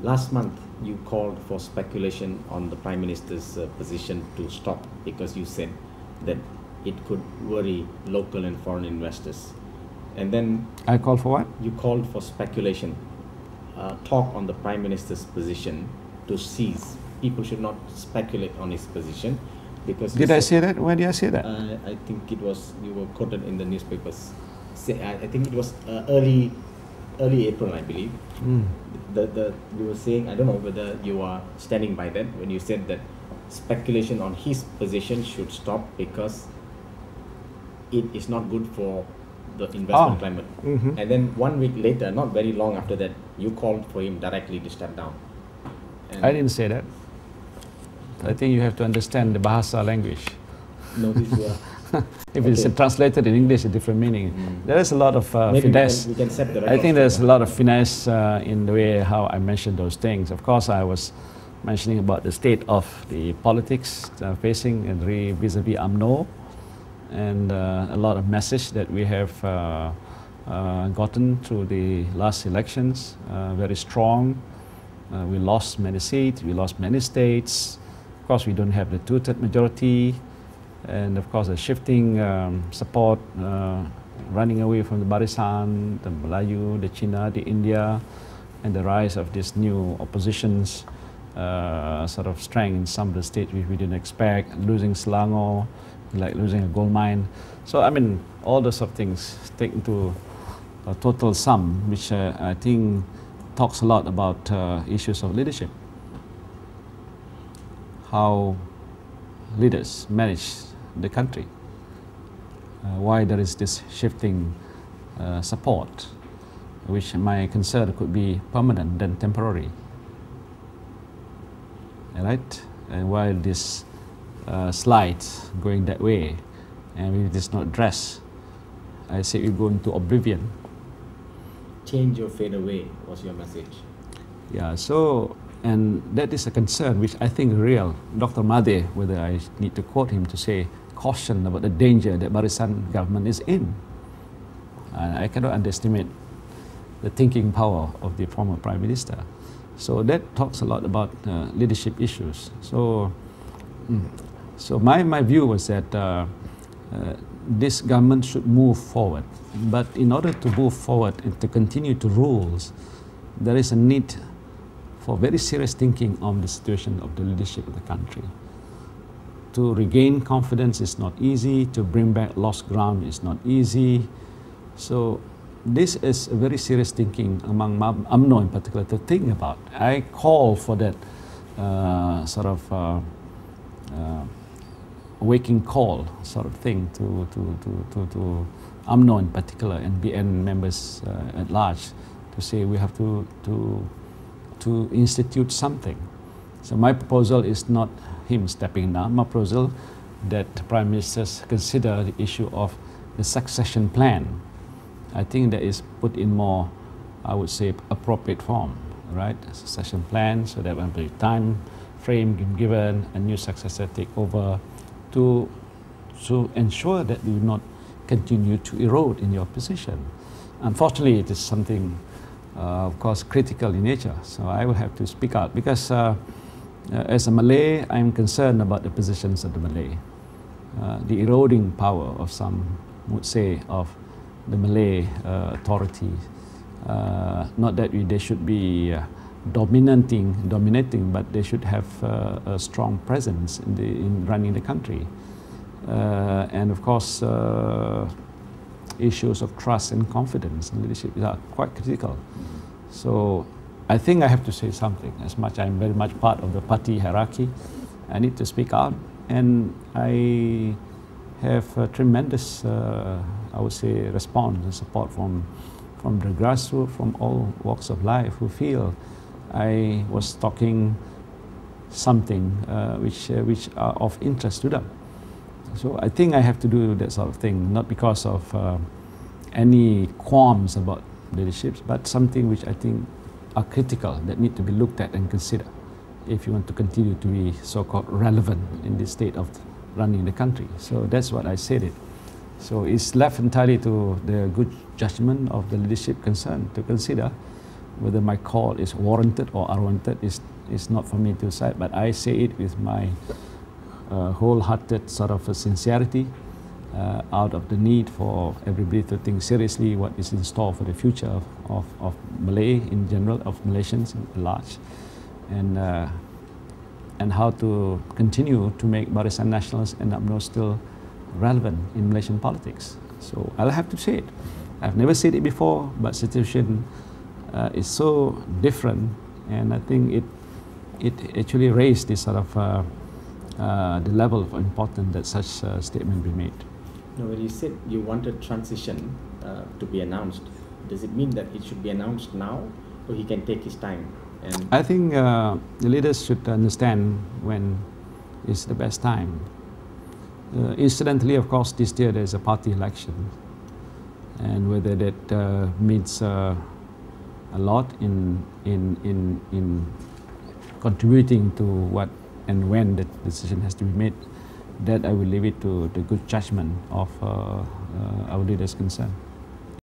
last month you called for speculation on the Prime Minister's position to stop because you said that it could worry local and foreign investors. And then I called for what? you called for speculation, talk on the Prime Minister's position to cease. People should not speculate on his position because... Did I say that? When did I say that? I think it was, you were quoted in the newspapers. I think it was early April, I believe. You were saying, I don't know whether you are standing by that, when you said that speculation on his position should stop because it is not good for the investment climate. And then 1 week later, not very long after that, you called for him directly to step down. And I didn't say that. I think you have to understand the Bahasa language. no, these were... If it's translated in English, a different meaning. There is a lot of Maybe finesse. we can set the record I think there's a straight. lot of finesse in the way how I mentioned those things. Of course, I was mentioning about the state of the politics facing vis-a-vis UMNO, and a lot of message that we have gotten through the last elections, very strong. We lost many seats, we lost many states. Of course, we don't have the two-third majority. And of course, the shifting support, running away from the Barisan, the Melayu, the China, the India, and the rise of this new opposition's sort of strength in some of the states which we didn't expect, losing Selangor, like losing a gold mine. So, I mean, all those sort of things take into a total sum, which I think talks a lot about issues of leadership. How leaders manage the country, why there is this shifting support, which my concern could be permanent than temporary. Right? And while this slide going that way, and if it is not addressed, I say we go into oblivion. Change or fade away was your message. Yeah, so, and that is a concern which I think real. Dr. Mahathir, whether I need to quote him to say, caution about the danger that Barisan government is in. I cannot underestimate the thinking power of the former Prime Minister. So that talks a lot about leadership issues. So, so my view was that this government should move forward. But in order to move forward and to continue to rule, there is a need for very serious thinking on the situation of the leadership of the country. To regain confidence is not easy, to bring back lost ground is not easy. So this is a very serious thinking among UMNO in particular to think about. I call for that sort of waking call sort of thing to UMNO in particular and BN members at large to say we have to institute something. So my proposal is not him stepping down. My proposal that the Prime Ministers consider the issue of the succession plan. I think that is put in more, I would say, appropriate form, right? A succession plan, so that when the time frame given, a new successor take over to ensure that you will not continue to erode in your position. Unfortunately, it is something of course critical in nature, so I will have to speak out because as a Malay, I'm concerned about the positions of the Malay, the eroding power of some would say of the Malay authorities. Not that they should be dominating, but they should have a strong presence in running the country. And of course, issues of trust and confidence in leadership are quite critical. So I think I have to say something. As much I'm very much part of the party hierarchy, I need to speak out. And I have a tremendous, I would say, response and support from the grassroots, from all walks of life, who feel I was talking something which are of interest to them. So I think I have to do that sort of thing, not because of any qualms about leadership, but something which I think are critical that need to be looked at and considered if you want to continue to be so-called relevant in this state of running the country. So that's what I said it. So it's left entirely to the good judgment of the leadership concerned to consider Whether my call is warranted or unwarranted is not for me to decide, but I say it with my wholehearted sort of a sincerity, out of the need for everybody to think seriously what is in store for the future of Malay in general, of Malaysians at large, and how to continue to make Barisan Nasionals and UMNO still relevant in Malaysian politics. So I'll have to say it. I've never said it before, but situation is so different, and I think it actually raised this sort of the level of importance that such a statement be made. Now, when you said you wanted transition to be announced, does it mean that it should be announced now, or he can take his time? And I think the leaders should understand when is the best time. Incidentally, of course, this year there's a party election, and whether that means a lot in contributing to what and when the decision has to be made, that I will leave it to the good judgment of our leaders concerned.